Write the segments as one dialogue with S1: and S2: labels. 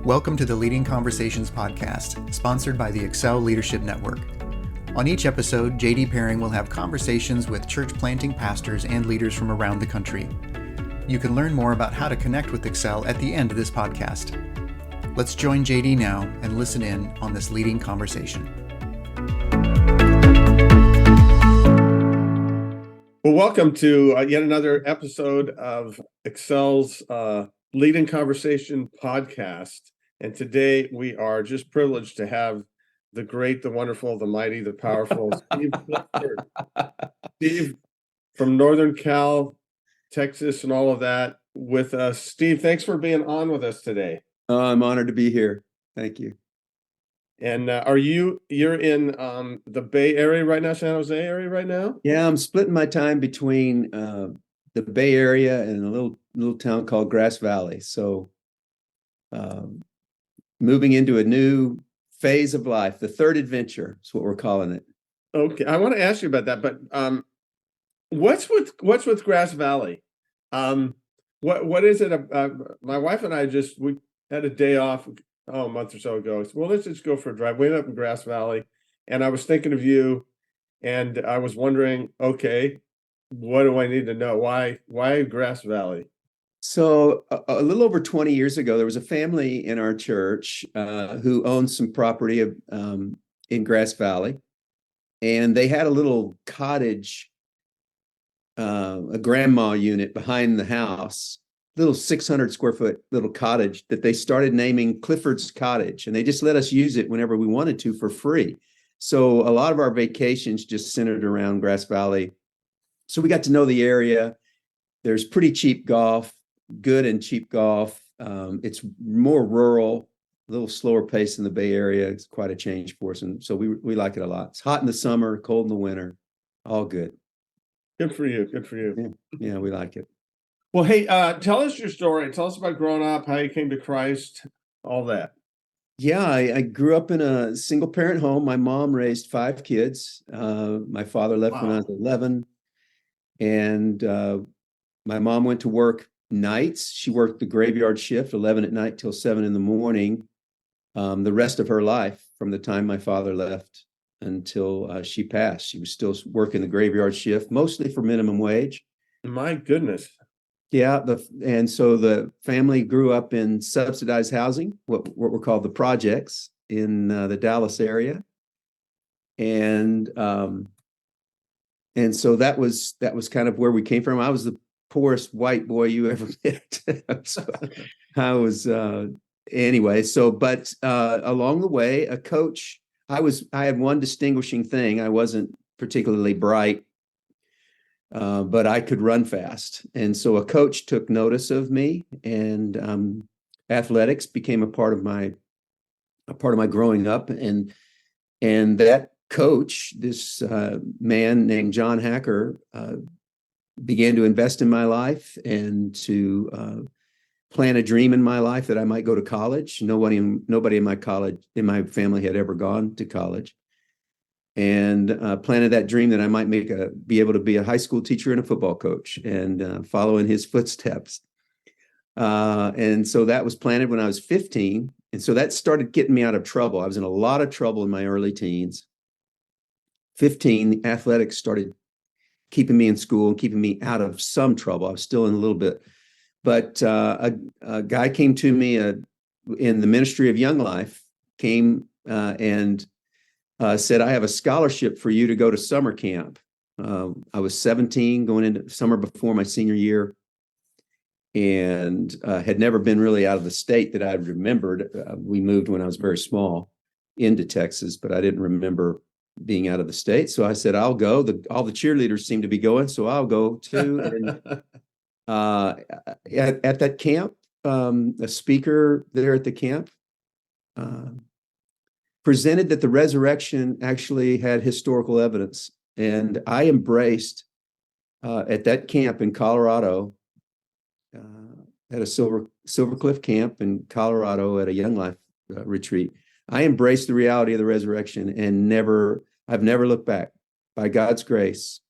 S1: Welcome to the Leading Conversations podcast, sponsored by the Excel Leadership Network. On each episode, JD Pairing will have conversations with church planting pastors and leaders from around the country. You can learn more about how to connect with Excel at the end of this podcast. Let's join JD now and listen in on this leading conversation.
S2: Well, welcome to yet another episode of Excel's Leading Conversation podcast. And today we are just privileged to have the great, the wonderful, the mighty, the powerful Steve Clifford. Steve from Northern Cal, Texas, and all of that with us. Steve, thanks for being on with us today.
S3: I'm honored to be here. Thank you.
S2: And you're in the Bay Area right now, San Jose area right now?
S3: Yeah, I'm splitting my time between the Bay Area and a little town called Grass Valley. So moving into a new phase of life, the third adventure is what we're calling it.
S2: Okay, I want to ask you about that, but what's with Grass Valley? What is it? My wife and I we had a day off a month or so ago. So, well, let's just go for a drive. We ended up in Grass Valley, and I was thinking of you, and I was wondering, okay, what do I need to know? Why Grass Valley?
S3: So a little over 20 years ago, there was a family in our church who owned some property in Grass Valley, and they had a little cottage, a grandma unit behind the house, little 600 square foot little cottage that they started naming Clifford's Cottage, and they just let us use it whenever we wanted to for free. So a lot of our vacations just centered around Grass Valley. So we got to know the area. There's pretty cheap golf, good and cheap golf. It's more rural, a little slower pace in the Bay Area. It's quite a change for us, and so we like it a lot. It's hot in the summer, cold in the winter, all good.
S2: Good for you. Good for you.
S3: Yeah, we like it.
S2: Well, hey, tell us your story. Tell us about growing up, how you came to Christ, all that.
S3: Yeah, I grew up in a single parent home. My mom raised 5 kids. My father left when I was 11, and my mom went to work nights. She worked the graveyard shift, 11 at night till 7 in the morning, the rest of her life from the time my father left until she passed. She was still working the graveyard shift, mostly for minimum wage.
S2: My goodness.
S3: Yeah, and so the family grew up in subsidized housing, what were called the projects in the Dallas area, and so that was kind of where we came from. I was the poorest white boy you ever met. So I was anyway. So, but along the way, a coach. I had one distinguishing thing. I wasn't particularly bright. But I could run fast. And so a coach took notice of me, and athletics became a part of my growing up. And that coach, this man named John Hacker, began to invest in my life and to plant a dream in my life that I might go to college. Nobody in my family had ever gone to college. And planted that dream that I might be able to be a high school teacher and a football coach, and follow in his footsteps. And so that was planted when I was 15. And so that started getting me out of trouble. I was in a lot of trouble in my early teens. 15, athletics started keeping me in school and keeping me out of some trouble. I was still in a little bit. But a guy came to me in the ministry of Young Life, came and said, I have a scholarship for you to go to summer camp. I was 17 going into summer before my senior year, and had never been really out of the state that I remembered. We moved when I was very small into Texas, but I didn't remember being out of the state. So I said, I'll go. All the cheerleaders seem to be going, so I'll go too. And at that camp, a speaker there at the camp presented that the resurrection actually had historical evidence. And I embraced at that camp in Colorado, at a Silver Cliff camp in Colorado at a Young Life retreat. I embraced the reality of the resurrection and I've never looked back. By God's grace,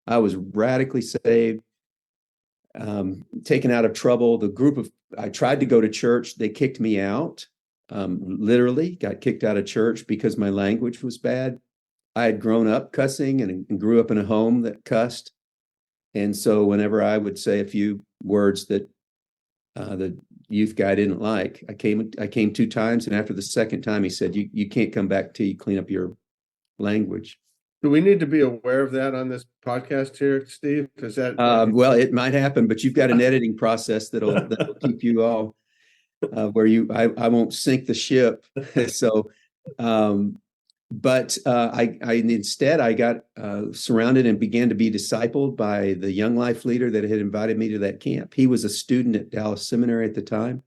S3: I was radically saved, taken out of trouble. The group of I tried to go to church. They kicked me out. Literally got kicked out of church because my language was bad. I had grown up cussing and grew up in a home that cussed. And so whenever I would say a few words that the youth guy didn't like, I came 2 times. And after the second time, he said, you can't come back till you clean up your language.
S2: Do we need to be aware of that on this podcast here, Steve? Is that
S3: well, it might happen, but you've got an editing process that'll keep you all where I won't sink the ship. So, but I instead I got surrounded and began to be discipled by the young life leader that had invited me to that camp. He was a student at Dallas Seminary at the time.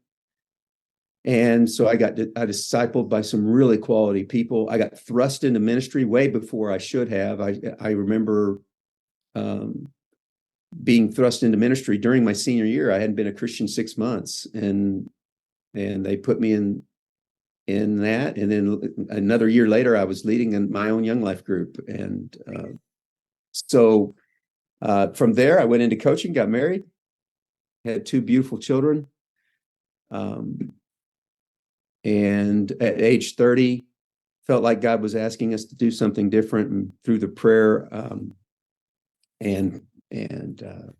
S3: And so I discipled by some really quality people. I got thrust into ministry way before I should have. I remember being thrust into ministry during my senior year. I hadn't been a Christian 6 months, and they put me in that. And then another year later, I was leading in my own young life group. And so from there, I went into coaching, got married, had 2 beautiful children. And at age 30, felt like God was asking us to do something different. And through the prayer and the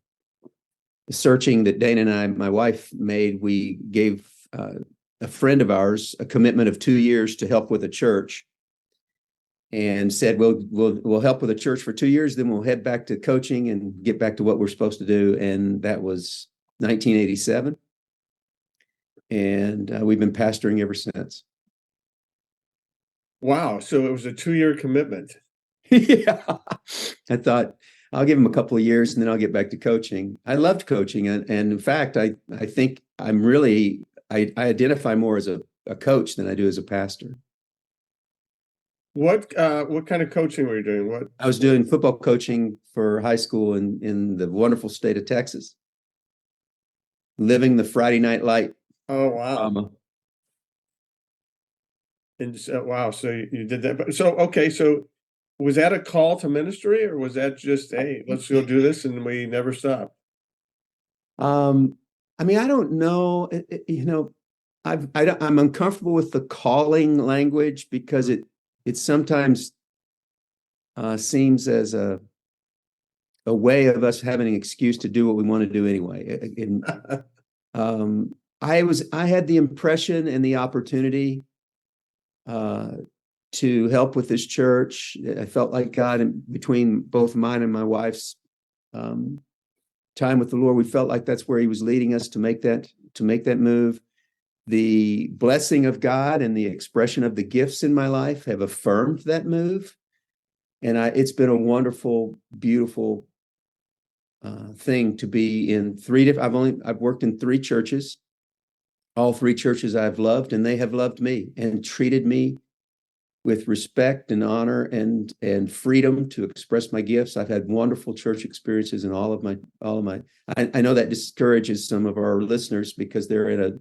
S3: searching that Dana and I, my wife, made, we gave a friend of ours a commitment of 2 years to help with a church, and said, we'll help with a church for 2 years, then we'll head back to coaching and get back to what we're supposed to do. And that was 1987. And we've been pastoring ever since.
S2: Wow. So it was a 2-year commitment.
S3: Yeah. I thought I'll give him a couple of years and then I'll get back to coaching. I loved coaching. And in fact, I think I'm really, I identify more as a coach than I do as a pastor.
S2: What kind of coaching were you doing?
S3: I was doing football coaching for high school in the wonderful state of Texas. Living the Friday Night Light.
S2: Oh, wow. And so, wow. So you did that. So, okay. So was that a call to ministry, or was that just, hey, let's go do this, and we never stop?
S3: I mean, I don't know. I'm uncomfortable with the calling language because it sometimes seems as a way of us having an excuse to do what we want to do anyway. I had the impression and the opportunity to help with this church. I felt like God, in between both mine and my wife's time with the Lord, we felt like that's where He was leading us to make that move. The blessing of God and the expression of the gifts in my life have affirmed that move, and it's been a wonderful, beautiful thing to be in 3 different. I've worked in 3 churches. All 3 churches I've loved, and they have loved me and treated me with respect and honor and freedom to express my gifts. I've had wonderful church experiences in all of my. I know that discourages some of our listeners because they're in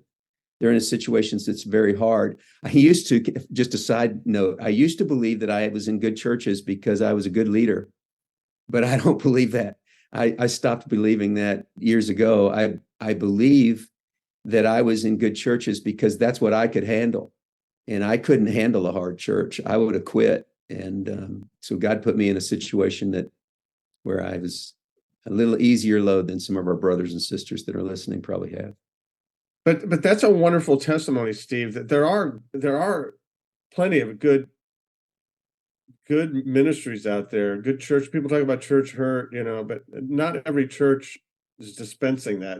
S3: a situation that's very hard. Just a side note, I used to believe that I was in good churches because I was a good leader, but I don't believe that. I stopped believing that years ago. I believe that I was in good churches because that's what I could handle. And I couldn't handle a hard church. I would have quit. And so God put me in a situation where I was a little easier load than some of our brothers and sisters that are listening probably have.
S2: But that's a wonderful testimony, Steve, that there are plenty of good ministries out there, good church. People talk about church hurt, but not every church is dispensing that.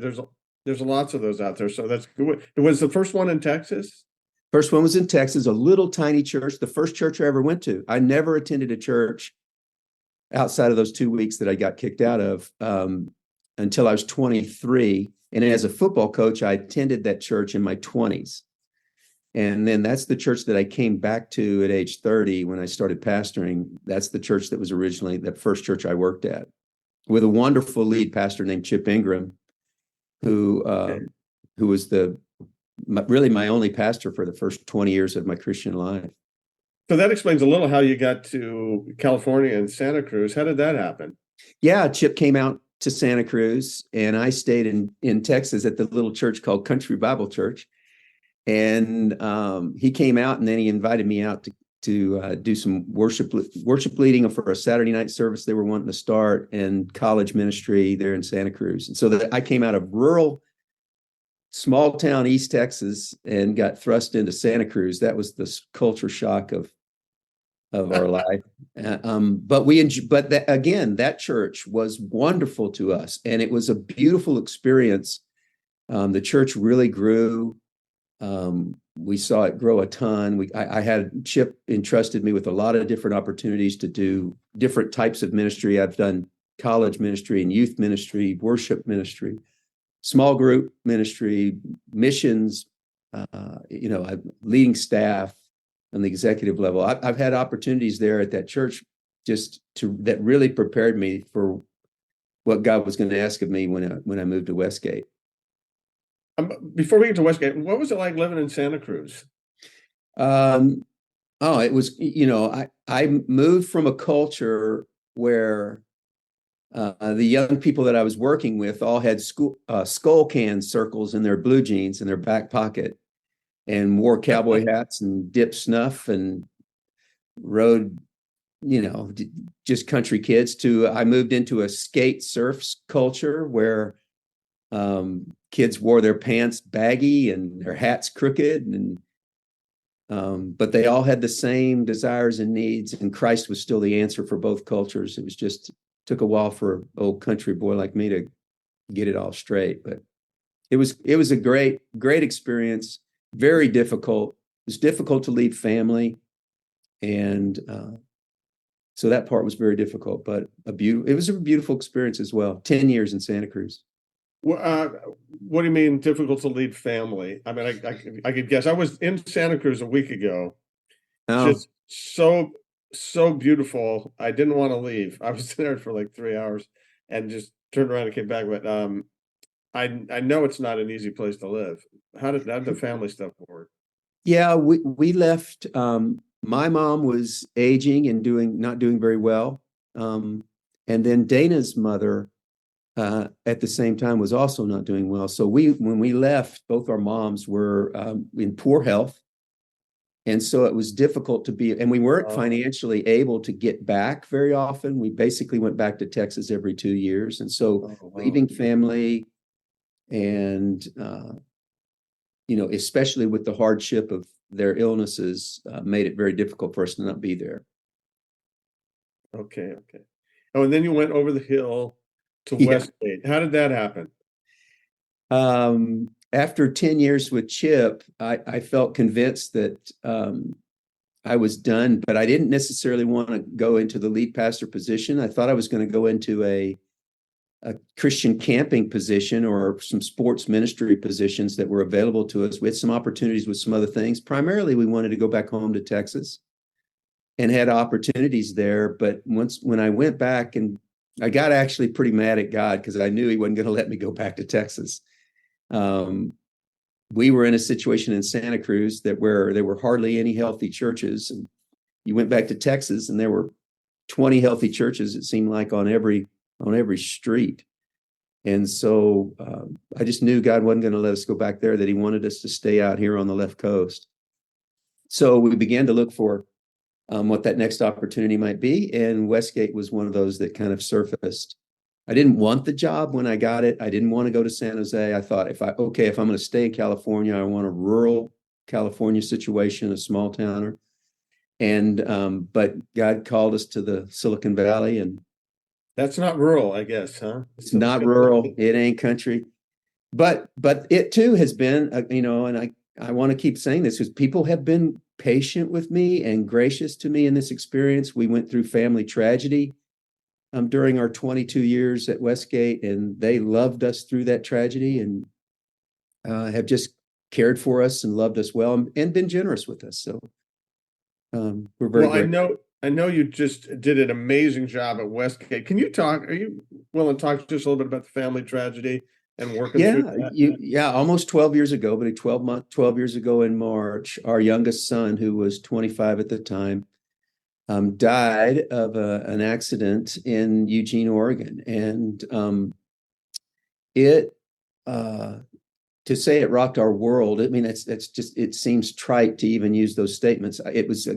S2: There's lots of those out there. So that's good. It was the first one in Texas?
S3: First one was in Texas, a little tiny church, the first church I ever went to. I never attended a church outside of those 2 weeks that I got kicked out of until I was 23. And as a football coach, I attended that church in my 20s. And then that's the church that I came back to at age 30 when I started pastoring. That's the church that was originally the first church I worked at, with a wonderful lead pastor named Chip Ingram, who was really my only pastor for the first 20 years of my Christian life.
S2: So that explains a little how you got to California and Santa Cruz. How did that happen?
S3: Yeah, Chip came out to Santa Cruz, and I stayed in Texas at the little church called Country Bible Church. And he came out, and then he invited me out to do some worship leading for a Saturday night service they were wanting to start, and college ministry there in Santa Cruz. And so that I came out of rural, small town East Texas and got thrust into Santa Cruz. That was the culture shock of our life. But that church was wonderful to us, and it was a beautiful experience. The church really grew. We saw it grow a ton. I had Chip entrusted me with a lot of different opportunities to do different types of ministry. I've done college ministry and youth ministry, worship ministry, small group ministry, missions, leading staff on the executive level. I've had opportunities there at that church that really prepared me for what God was going to ask of me when I moved to Westgate.
S2: Before we get to Westgate, what was it like living in Santa Cruz?
S3: It was, I moved from a culture where the young people that I was working with all had skull can circles in their blue jeans in their back pocket, and wore cowboy hats and dipped snuff and rode, just country kids. I moved into a skate surfs culture where kids wore their pants baggy and their hats crooked, but they all had the same desires and needs, and Christ was still the answer for both cultures. It was just took a while for an old country boy like me to get it all straight, but it was a great experience. Very difficult. It was difficult to lead family, and so that part was very difficult, but it was a beautiful experience as well. 10 years in Santa Cruz.
S2: What do you mean difficult to lead family? I mean, I could guess. I was in Santa Cruz a week ago.
S3: Oh.
S2: Just so beautiful. I didn't want to leave. I was there for like 3 hours and just turned around and came back. But I know it's not an easy place to live. How did the family stuff work?
S3: Yeah, we left. My mom was aging and not doing very well, and then Dana's mother at the same time was also not doing well. So when we left, both our moms were in poor health, and so it was difficult and we weren't financially able to get back very often. We basically went back to Texas every 2 years, and so leaving family and especially with the hardship of their illnesses, made it very difficult for us to not be there.
S2: Okay. Oh, and then you went over the hill to Westgate. How did that happen?
S3: After 10 years with Chip, I felt convinced that I was done, but I didn't necessarily want to go into the lead pastor position. I thought I was going to go into a Christian camping position or some sports ministry positions that were available to us. We had some opportunities with some other things. Primarily, we wanted to go back home to Texas and had opportunities there. But when I went back, and I got actually pretty mad at God because I knew he wasn't going to let me go back to Texas. We were in a situation in Santa Cruz where there were hardly any healthy churches. And you went back to Texas and there were 20 healthy churches, it seemed like, on every street. And so I just knew God wasn't going to let us go back there, that he wanted us to stay out here on the left coast. So we began to look for what that next opportunity might be. And Westgate was one of those that kind of surfaced. I didn't want the job when I got it. I didn't want to go to San Jose. I thought if I'm going to stay in California, I want a rural California situation, a small towner. And but God called us to the Silicon Valley, and
S2: that's not rural, I guess, huh?
S3: It's not rural. It ain't country, but it too has been, and I want to keep saying this because people have been patient with me and gracious to me in this experience. We went through family tragedy during our 22 years at Westgate, and they loved us through that tragedy and have just cared for us and loved us well and been generous with us. So we're very grateful.
S2: I know you just did an amazing job at Westgate. Are you willing to talk just a little bit about the family tragedy and working through that?
S3: Almost 12 years ago, but 12 years ago in March, our youngest son, who was 25 at the time, died of an accident in Eugene, Oregon. And it, to say it rocked our world, I mean, that's just, it seems trite to even use those statements. It was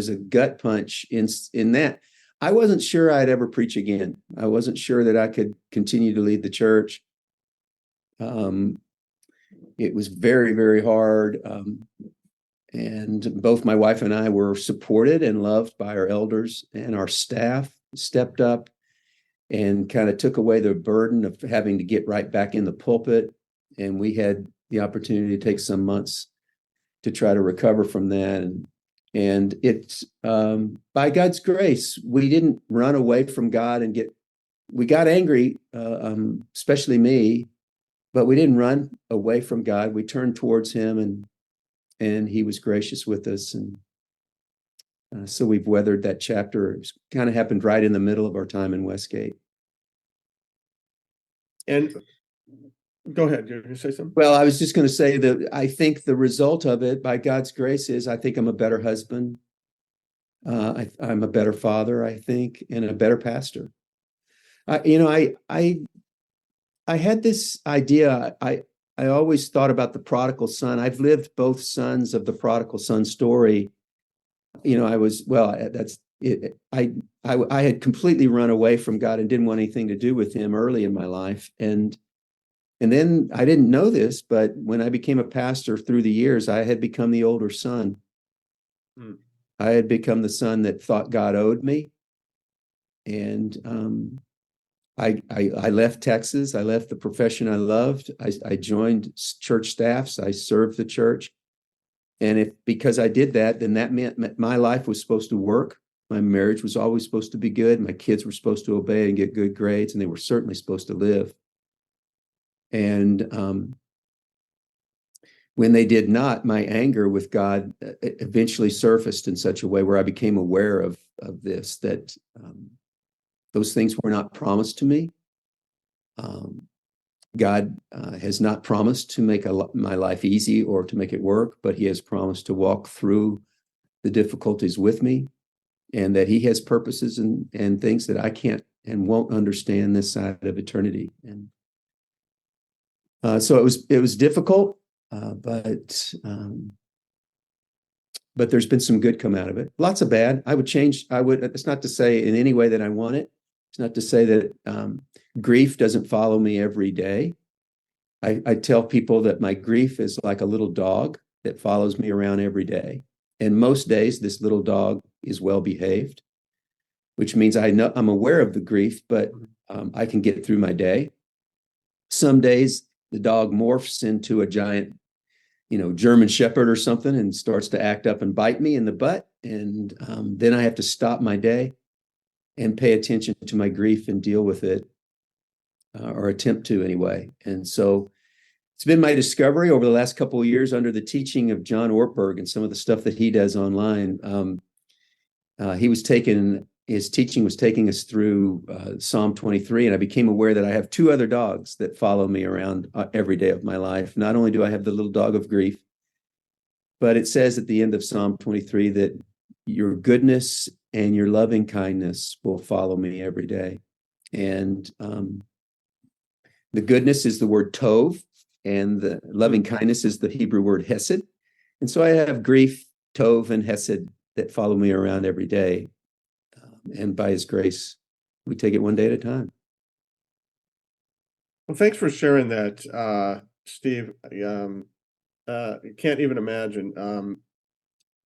S3: a gut punch in that. I wasn't sure I'd ever preach again. I wasn't sure that I could continue to lead the church. It was very, very hard. And both my wife and I were supported and loved by our elders, and our staff stepped up and kind of took away the burden of having to get right back in the pulpit. And we had the opportunity to take some months to try to recover from that. And it's by God's grace, we didn't run away from God and we got angry, especially me, but we didn't run away from God. We turned towards him, and he was gracious with us. And so we've weathered that chapter. It kind of happened right in the middle of our time in Westgate.
S2: And go ahead, you're going to say something?
S3: Well, I was just going to say that I think the result of it, by God's grace, is I think I'm a better husband. I'm a better father, I think, and a better pastor. I had this idea. I always thought about the prodigal son. I've lived both sons of the prodigal son story. That's it. I had completely run away from God and didn't want anything to do with him early in my life. And then I didn't know this, but when I became a pastor through the years, I had become the older son. I had become the son that thought God owed me. And I left Texas. I left the profession I loved. I joined church staffs. I served the church. And because I did that, then that meant my life was supposed to work. My marriage was always supposed to be good. My kids were supposed to obey and get good grades, and they were certainly supposed to live. And when they did not, my anger with God eventually surfaced in such a way where I became aware of this, that those things were not promised to me. God has not promised to make my life easy or to make it work, but he has promised to walk through the difficulties with me, and that he has purposes and things that I can't and won't understand this side of eternity. And so it was difficult, but there's been some good come out of it. Lots of bad. It's not to say in any way that I want it. It's not to say that grief doesn't follow me every day. I tell people that my grief is like a little dog that follows me around every day. And most days, this little dog is well behaved, which means I'm aware of the grief, but I can get through my day. Some days, the dog morphs into a giant, German Shepherd or something and starts to act up and bite me in the butt. And then I have to stop my day and pay attention to my grief and deal with it, or attempt to anyway. And so it's been my discovery over the last couple of years under the teaching of John Ortberg and some of the stuff that he does online. His teaching was taking us through Psalm 23, and I became aware that I have two other dogs that follow me around every day of my life. Not only do I have the little dog of grief, but it says at the end of Psalm 23 that your goodness and your loving kindness will follow me every day. And the goodness is the word tov, and the loving kindness is the Hebrew word hesed. And so I have grief, tov, and hesed that follow me around every day. And by his grace, we take it one day at a time.
S2: Well, thanks for sharing that, Steve. You can't even imagine.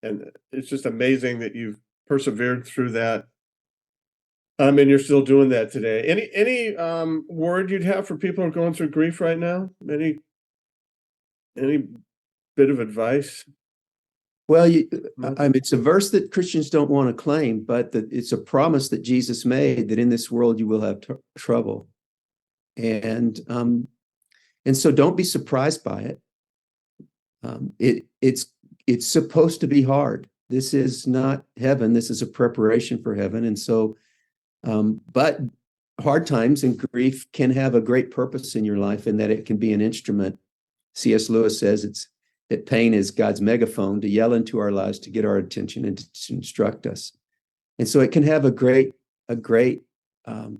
S2: And it's just amazing that you've persevered through that. And you're still doing that today. Any word you'd have for people who are going through grief right now? Any bit of advice?
S3: Well, it's a verse that Christians don't want to claim, but it's a promise that Jesus made that in this world you will have trouble, and so don't be surprised by it. It's supposed to be hard. This is not heaven. This is a preparation for heaven, and so, but hard times and grief can have a great purpose in your life, in that it can be an instrument. C.S. Lewis says that pain is God's megaphone to yell into our lives, to get our attention and to instruct us. And so it can have a great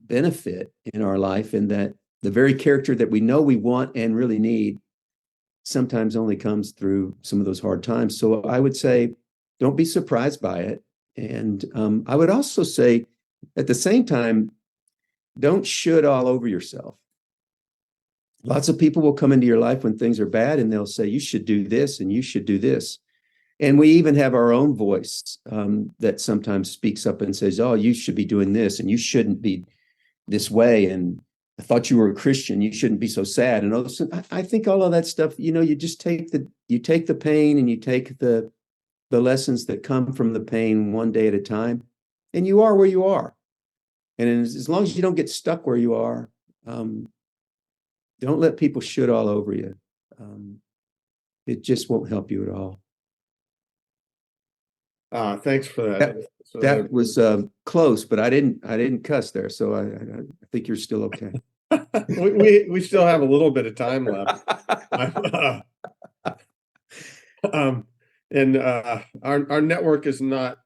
S3: benefit in our life, in that the very character that we know we want and really need sometimes only comes through some of those hard times. So I would say, don't be surprised by it. And I would also say, at the same time, don't should all over yourself. Lots of people will come into your life when things are bad, and they'll say, you should do this and you should do this. And we even have our own voice that sometimes speaks up and says, oh, you should be doing this and you shouldn't be this way. And I thought you were a Christian. You shouldn't be so sad. And all this, I think all of that stuff, you just take the pain, and you take the lessons that come from the pain one day at a time, and you are where you are. And as long as you don't get stuck where you are, don't let people should all over you. It just won't help you at all.
S2: Thanks for that.
S3: That was close, but I didn't cuss there, so I think you're still okay.
S2: we still have a little bit of time left. And our network is not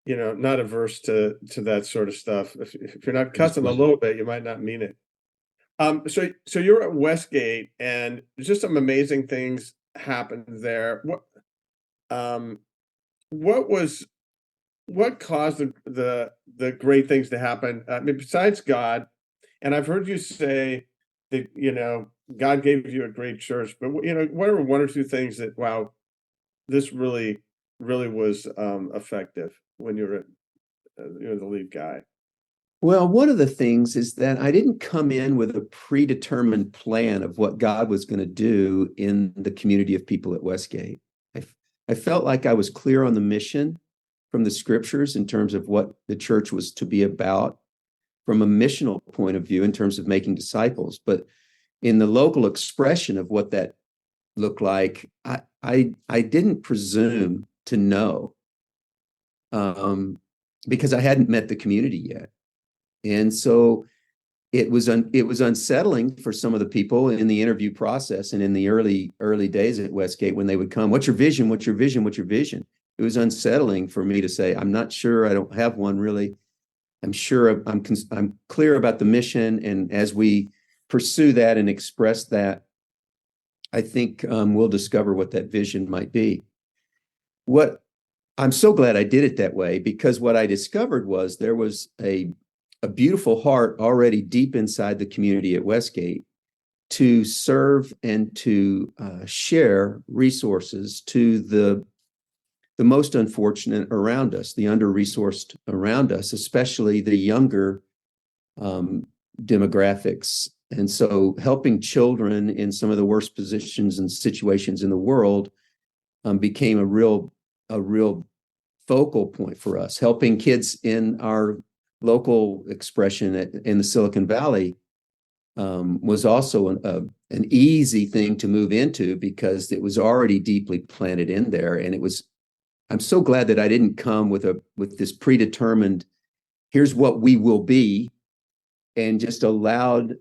S2: not averse to that sort of stuff. If you're not cussing a little bit, you might not mean it. So you're at Westgate, and just some amazing things happened there. What caused the great things to happen? I mean, besides God, and I've heard you say that God gave you a great church, but what are one or two things that, wow, this really was effective when you were the lead guy?
S3: Well, one of the things is that I didn't come in with a predetermined plan of what God was going to do in the community of people at Westgate. I felt like I was clear on the mission from the scriptures in terms of what the church was to be about, from a missional point of view in terms of making disciples. But in the local expression of what that looked like, I didn't presume to know, because I hadn't met the community yet. And so it was unsettling for some of the people in the interview process and in the early days at Westgate, when they would come, what's your vision? What's your vision? What's your vision? It was unsettling for me to say, I'm not sure. I don't have one really. I'm sure I'm clear about the mission. And as we pursue that and express that, I think we'll discover what that vision might be. I'm so glad I did it that way, because what I discovered was there was a beautiful heart already deep inside the community at Westgate to serve and to share resources to the most unfortunate around us, the under-resourced around us, especially the younger demographics. And so helping children in some of the worst positions and situations in the world became a real focal point for us. Helping kids in our local expression in the Silicon Valley was also an easy thing to move into, because it was already deeply planted in there. And I'm so glad that I didn't come with this predetermined, here's what we will be, and just allowed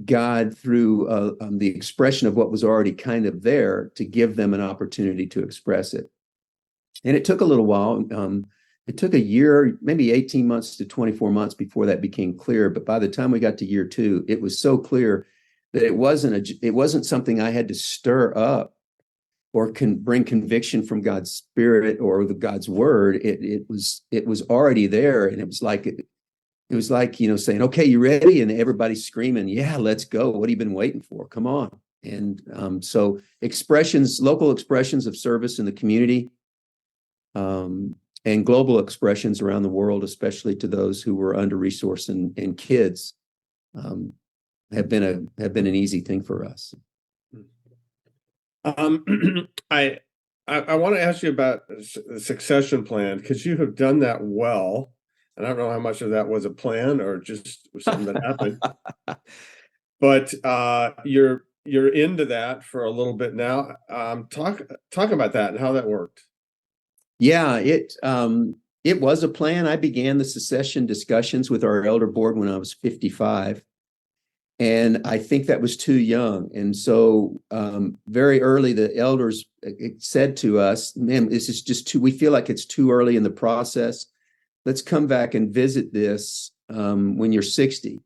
S3: God, through the expression of what was already kind of there, to give them an opportunity to express it. And it took a little while. It took a year, maybe 18 months to 24 months before that became clear. But by the time we got to year 2, it was so clear that it wasn't something I had to stir up or can bring conviction from God's Spirit or God's Word. It was already there, and it was like saying, "Okay, you ready?" And everybody's screaming, "Yeah, let's go! What have you been waiting for? Come on!" And so local expressions of service in the community, and global expressions around the world, especially to those who were under-resourced and kids, have been an easy thing for us.
S2: I want to ask you about the succession plan, because you have done that well. And I don't know how much of that was a plan or just something that happened. But you're into that for a little bit now. Talk about that and how that worked.
S3: Yeah, it was a plan. I began the succession discussions with our elder board when I was 55. And I think that was too young. And so very early, the elders said to us, man, this is just we feel like it's too early in the process. Let's come back and visit this when you're 60.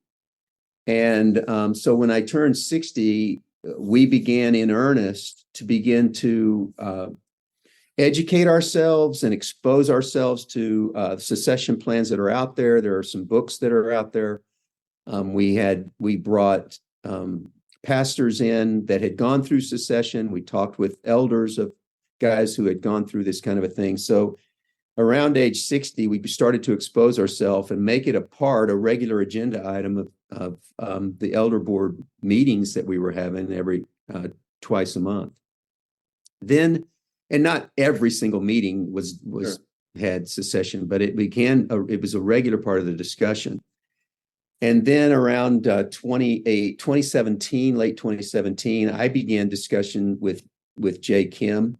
S3: And so when I turned 60, we began in earnest to begin to educate ourselves and expose ourselves to secession plans that are out there. There are some books that are out there. We brought pastors in that had gone through secession. We talked with elders of guys who had gone through this kind of a thing. So around age 60, we started to expose ourselves and make it a regular agenda item of the elder board meetings that we were having every twice a month. Then, and not every single meeting was
S2: Sure.
S3: had secession, but it was a regular part of the discussion. And then around 2017, late 2017, I began discussion with Jay Kim,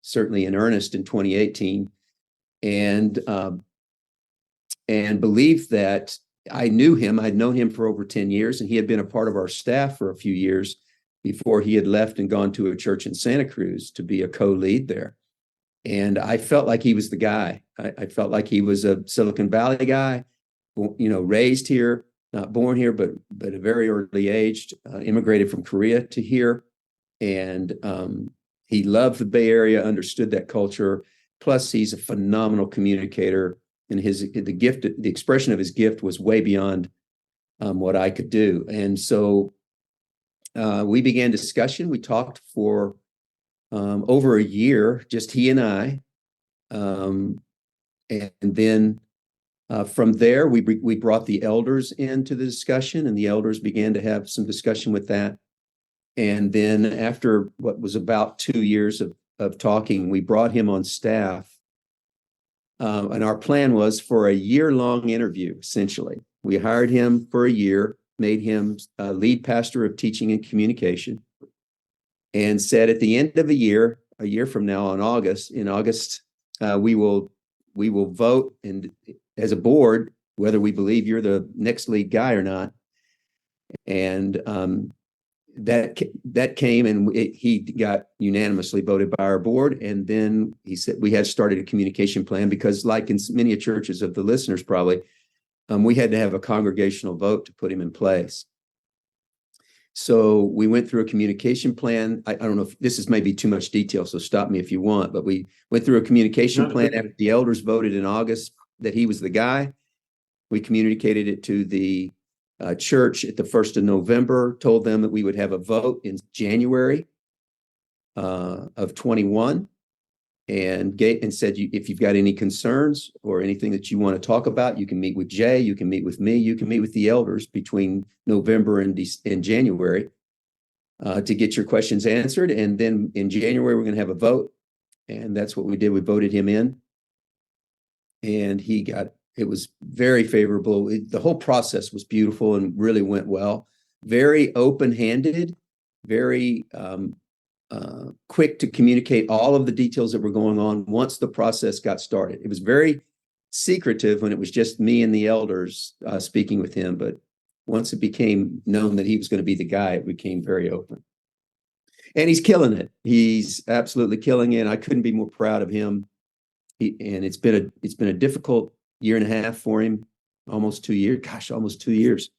S3: certainly in earnest in 2018, and believed that I knew him. I'd known him for over 10 years, and he had been a part of our staff for a few years before he had left and gone to a church in Santa Cruz to be a co-lead there. And I felt like he was the guy. I felt like he was a Silicon Valley guy, raised here, not born here, but at a very early age, immigrated from Korea to here. And he loved the Bay Area, understood that culture. Plus, he's a phenomenal communicator, and the expression of his gift was way beyond what I could do. And so we began discussion. We talked for over a year, just he and I. And then from there, we brought the elders into the discussion, and the elders began to have some discussion with that. And then after what was about 2 years of talking, we brought him on staff. And our plan was for a year-long interview, essentially. We hired him for a year, made him lead pastor of teaching and communication, and said at the end of a year from now in August, we will vote and as a board whether we believe you're the next lead guy or not. And that came, and he got unanimously voted by our board. And then he said we had started a communication plan because, like in many churches of the listeners probably, we had to have a congregational vote to put him in place. So we went through a communication plan. I don't know if this is maybe too much detail, so stop me if you want, but we went through a communication plan after the elders voted in August that he was the guy. We communicated it to the church at the 1st of November, told them that we would have a vote in January of 21, and said, if you've got any concerns or anything that you want to talk about, you can meet with Jay, you can meet with me, you can meet with the elders between November and January to get your questions answered. And then in January, we're going to have a vote. And that's what we did. We voted him in, and it was very favorable. The whole process was beautiful and really went well. Very open-handed, very quick to communicate all of the details that were going on once the process got started. It was very secretive when it was just me and the elders speaking with him, but once it became known that he was going to be the guy, it became very open. And he's killing it. He's absolutely killing it. I couldn't be more proud of him. And it's been a difficult year and a half for him, almost 2 years. Gosh, almost 2 years.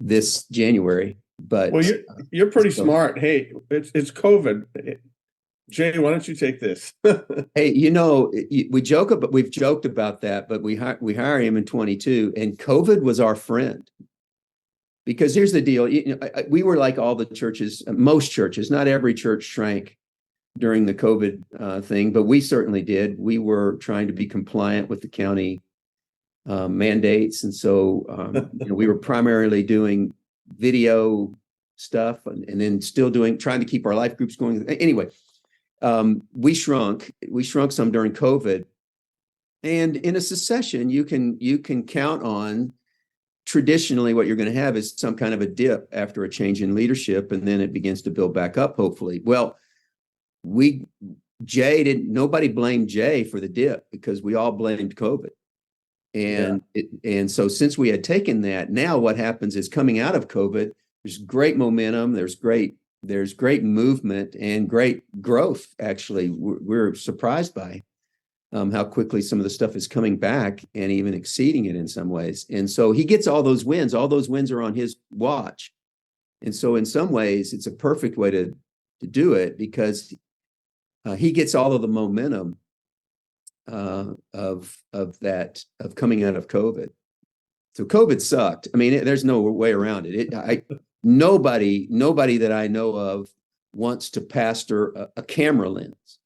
S3: This January, but
S2: well, you're pretty smart. Hey, it's COVID. Jay, why don't you take this?
S3: Hey, we've joked about that, but we hire him in 22, and COVID was our friend. Because here's the deal, we were like all the churches, most churches, not every church shrank during the COVID thing, but we certainly did. We were trying to be compliant with the county mandates. And so we were primarily doing video stuff and then still trying to keep our life groups going. Anyway, we shrunk some during COVID. And in a secession, you can count on, traditionally what you're going to have is some kind of a dip after a change in leadership, and then it begins to build back up, hopefully. Well, nobody blamed Jay for the dip because we all blamed COVID. And so since we had taken that, now what happens is coming out of COVID, there's great momentum, there's great movement and great growth. Actually, we're surprised by how quickly some of the stuff is coming back and even exceeding it in some ways. And so he gets all those wins. All those wins are on his watch. And so in some ways, it's a perfect way to do it, because he gets all of the momentum of coming out of COVID. So COVID sucked. I mean, there's no way around it. Nobody that I know of wants to pastor a camera lens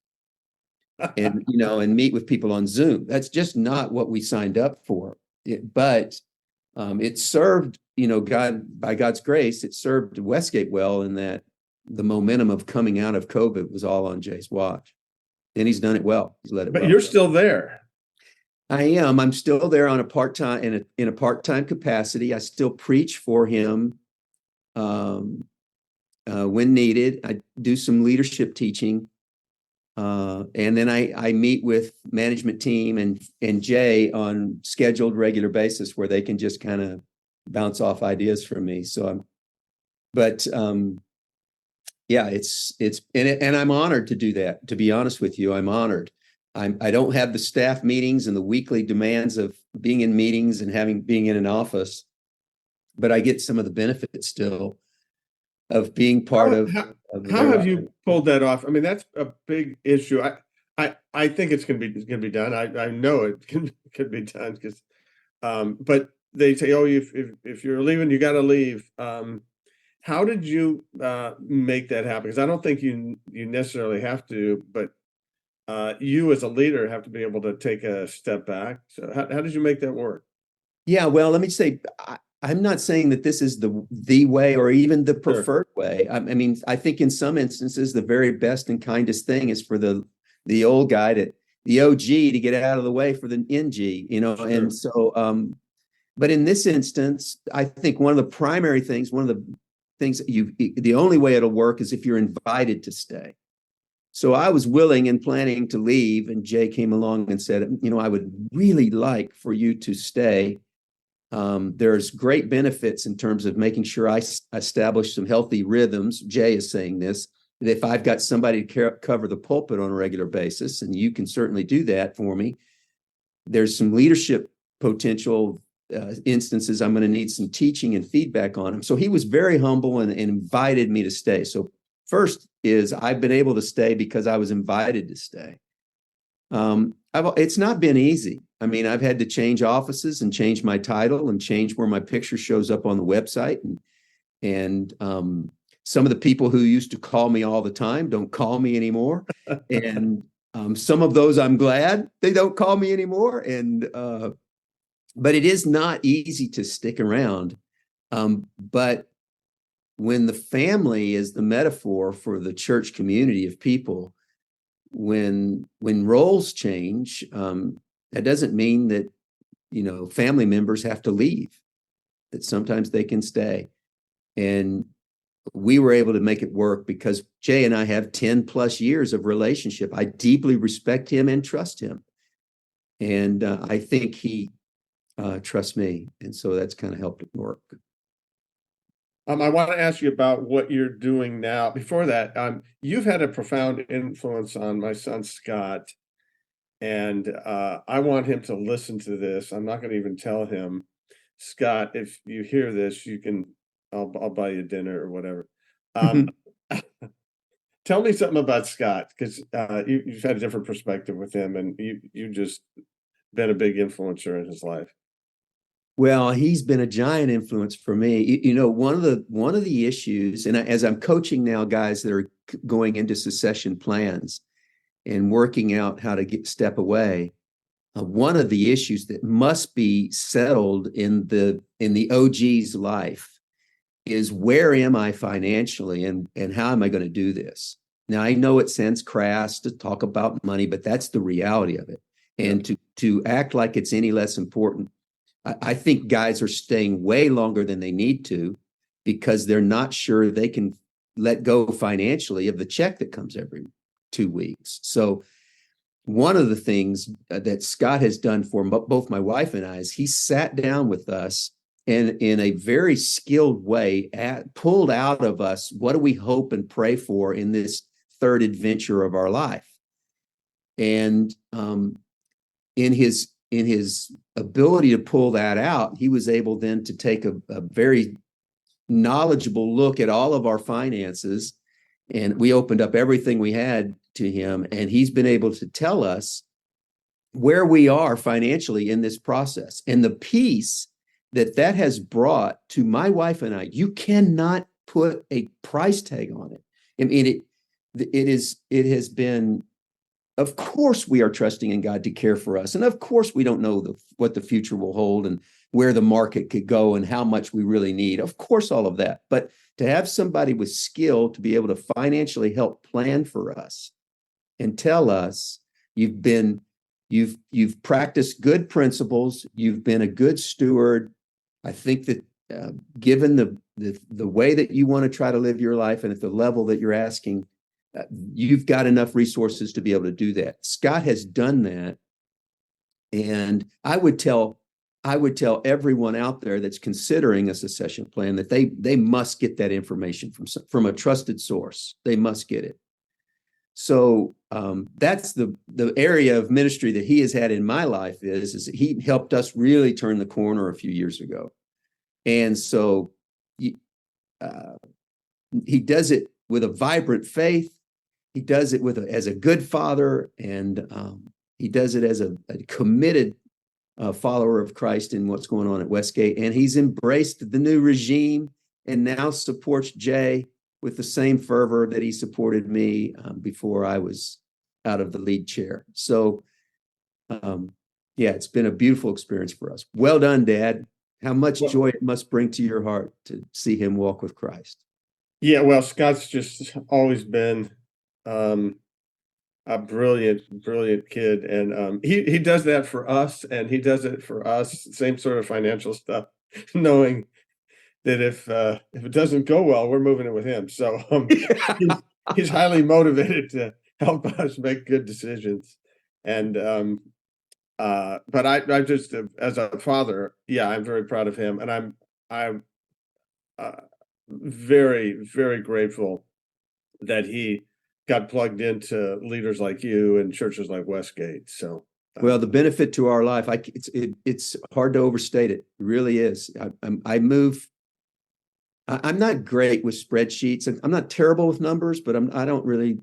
S3: and meet with people on Zoom. That's just not what we signed up for. But it served, God, by God's grace, it served Westgate well, in that the momentum of coming out of COVID was all on Jay's watch. And he's done it well. He's led it well.
S2: But you're still there.
S3: I am. I'm still there on a part-time in a part-time capacity. I still preach for him when needed. I do some leadership teaching, and then I meet with management team and Jay on scheduled regular basis, where they can just kind of bounce off ideas from me. So yeah, it's and I'm honored to do that. To be honest with you, I'm honored. I don't have the staff meetings and the weekly demands of being in meetings and being in an office, but I get some of the benefits still of being part of.
S2: How have you pulled that off? I mean, that's a big issue. I think it's going to be done. I know it can be done, because, but they say, oh, if you're leaving, you got to leave. How did you make that happen? Because I don't think you necessarily have to, but you as a leader have to be able to take a step back. So how did you make that work?
S3: Yeah, well, let me say, I'm not saying that this is the way or even the preferred way. I mean, I think in some instances, the very best and kindest thing is for the old guy, the OG, to get out of the way for the NG, Sure. And so, but in this instance, I think one of the primary things, the only way it'll work is if you're invited to stay. So I was willing and planning to leave, and Jay came along and said, I would really like for you to stay. There's great benefits in terms of making sure I establish some healthy rhythms. Jay is saying this, that if I've got somebody to cover the pulpit on a regular basis, and you can certainly do that for me, there's some leadership potential instances I'm going to need some teaching and feedback on him. So he was very humble and invited me to stay. So first is I've been able to stay because I was invited to stay. It's not been easy. I mean, I've had to change offices and change my title and change where my picture shows up on the website. And some of the people who used to call me all the time don't call me anymore. And some of those, I'm glad they don't call me anymore. But it is not easy to stick around. But when the family is the metaphor for the church community of people, when roles change, that doesn't mean that, family members have to leave, that sometimes they can stay. And we were able to make it work because Jay and I have 10 plus years of relationship. I deeply respect him and trust him. And I think he trusts me. And so that's kind of helped it work.
S2: I want to ask you about what you're doing now. Before that, you've had a profound influence on my son, Scott. And I want him to listen to this. I'm not going to even tell him, Scott, if you hear this, I'll buy you dinner or whatever. Tell me something about Scott, because you've had a different perspective with him, and you just been a big influencer in his life.
S3: Well, he's been a giant influence for me. One of the issues, and as I'm coaching now guys that are going into succession plans and working out how to step away, one of the issues that must be settled in the OG's life is, where am I financially, and how am I going to do this? Now, I know it sounds crass to talk about money, but that's the reality of it. And to act like it's any less important, I think guys are staying way longer than they need to because they're not sure they can let go financially of the check that comes every 2 weeks. So one of the things that Scott has done for both my wife and I is he sat down with us and in a very skilled way pulled out of us, what do we hope and pray for in this third adventure of our life? And in his ability to pull that out, he was able then to take a very knowledgeable look at all of our finances. And we opened up everything we had to him. And he's been able to tell us where we are financially in this process. And the peace that has brought to my wife and I, you cannot put a price tag on it. I mean, it has been, of course, we are trusting in God to care for us. And of course, we don't know what the future will hold and where the market could go and how much we really need. Of course, all of that. But to have somebody with skill to be able to financially help plan for us and tell us you've practiced good principles, you've been a good steward. I think that given the way that you want to try to live your life and at the level that you're asking, you've got enough resources to be able to do that. Scott has done that. And I would tell everyone out there that's considering a succession plan that they must get that information from a trusted source. They must get it. So that's the area of ministry that he has had in my life is he helped us really turn the corner a few years ago. And so he does it with a vibrant faith. He does it as a good father, and he does it as a committed follower of Christ in what's going on at Westgate. And he's embraced the new regime and now supports Jay with the same fervor that he supported me before I was out of the lead chair. So, it's been a beautiful experience for us. Well done, Dad. How much joy it must bring to your heart to see him walk with Christ.
S2: Yeah, well, Scott's just always been a brilliant kid, and he does that for us, and he does it for us. Same sort of financial stuff, knowing that if it doesn't go well, we're moving it with him. So he's highly motivated to help us make good decisions. And but I just as a father, I'm very proud of him, and I'm very, very grateful that he got plugged into leaders like you and churches like Westgate. So,
S3: well, the benefit to our life, it's hard to overstate it. It really is. I'm not great with spreadsheets. I'm not terrible with numbers, but I don't really.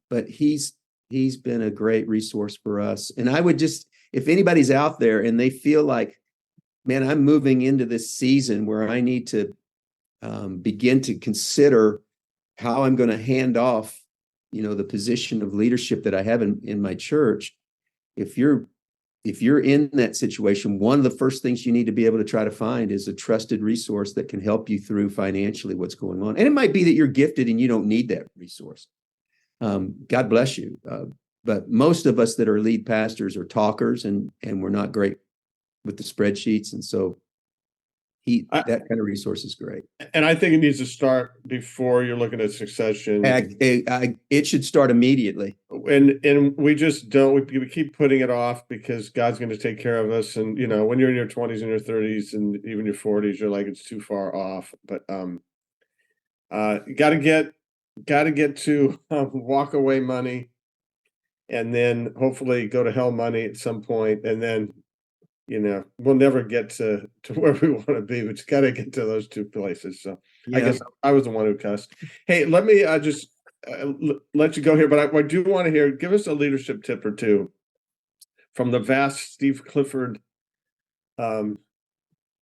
S3: But he's been a great resource for us. And I would just, if anybody's out there and they feel like, man, I'm moving into this season where I need to begin to consider how I'm going to hand off, the position of leadership that I have in my church. If you're in that situation, one of the first things you need to be able to try to find is a trusted resource that can help you through financially what's going on. And it might be that you're gifted and you don't need that resource. God bless you. But most of us that are lead pastors are talkers, and we're not great with the spreadsheets. And so that kind of resource is great.
S2: And I think it needs to start before you're looking at succession.
S3: It should start immediately.
S2: And we just don't. We keep putting it off because God's going to take care of us. And when you're in your 20s and your 30s and even your 40s, you're like, it's too far off. But got to get to walk away money, and then hopefully go to hell money at some point, and then. We'll never get to where we want to be. We just got to get to those two places. So I guess I was the one who cussed. Hey, let me just let you go here, but I do want to hear, give us a leadership tip or two from the vast Steve Clifford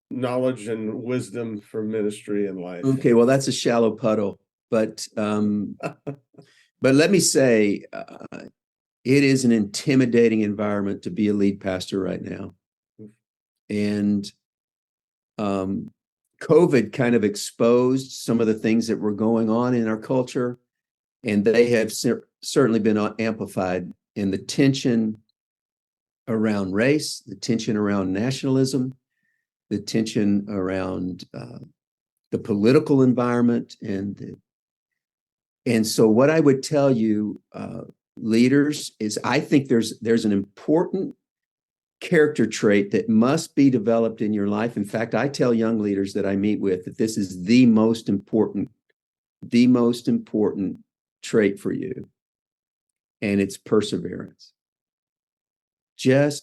S2: knowledge and wisdom for ministry and life.
S3: Okay, well, that's a shallow puddle, but let me say, it is an intimidating environment to be a lead pastor right now. And COVID kind of exposed some of the things that were going on in our culture, and they have certainly been amplified in the tension around race, the tension around nationalism, the tension around the political environment. And so what I would tell you leaders is I think there's an important character trait that must be developed in your life. In fact, I tell young leaders that I meet with that this is the most important trait for you, and it's perseverance.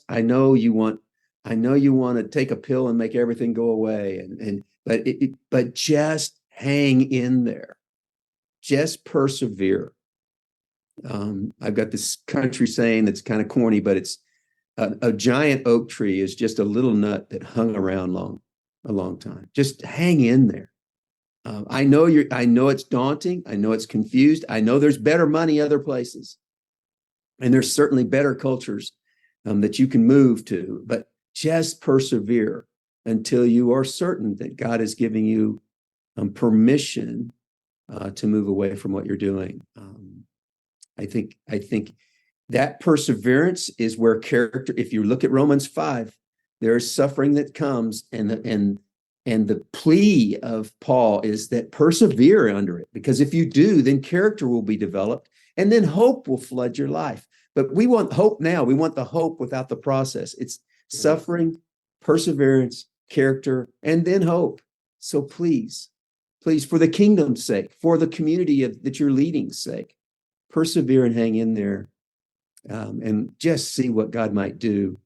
S3: I know you want to take a pill and make everything go away, but just hang in there. Just persevere. I've got this country saying that's kind of corny, but it's a giant oak tree is just a little nut that hung around a long time. Just hang in there. I know it's daunting. I know it's confused. I know there's better money other places, and there's certainly better cultures that you can move to, but just persevere until you are certain that God is giving you permission to move away from what you're doing. I think that perseverance is where character, if you look at Romans 5, there is suffering that comes, and the plea of Paul is that persevere under it, because if you do, then character will be developed, and then hope will flood your life. But we want hope now. We want the hope without the process. It's suffering, perseverance, character, and then hope. So please, for the kingdom's sake, for the community that you're leading's sake, persevere and hang in there, and just see what God might do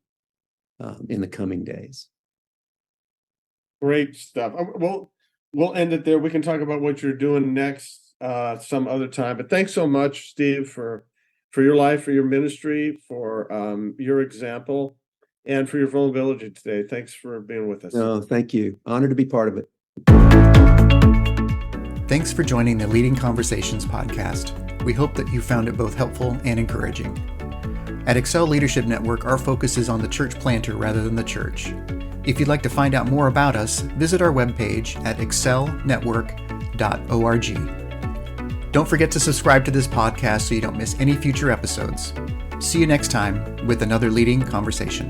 S3: in the coming days.
S2: Great stuff. We'll end it there. We can talk about what you're doing next some other time. But thanks so much, Steve, for your life, for your ministry, for your example, and for your vulnerability today. Thanks for being with us.
S3: No, thank you. Honored to be part of it.
S1: Thanks for joining the Leading Conversations podcast. We hope that you found it both helpful and encouraging. At Excel Leadership Network, our focus is on the church planter rather than the church. If you'd like to find out more about us, visit our webpage at excelnetwork.org. Don't forget to subscribe to this podcast so you don't miss any future episodes. See you next time with another Leading Conversation.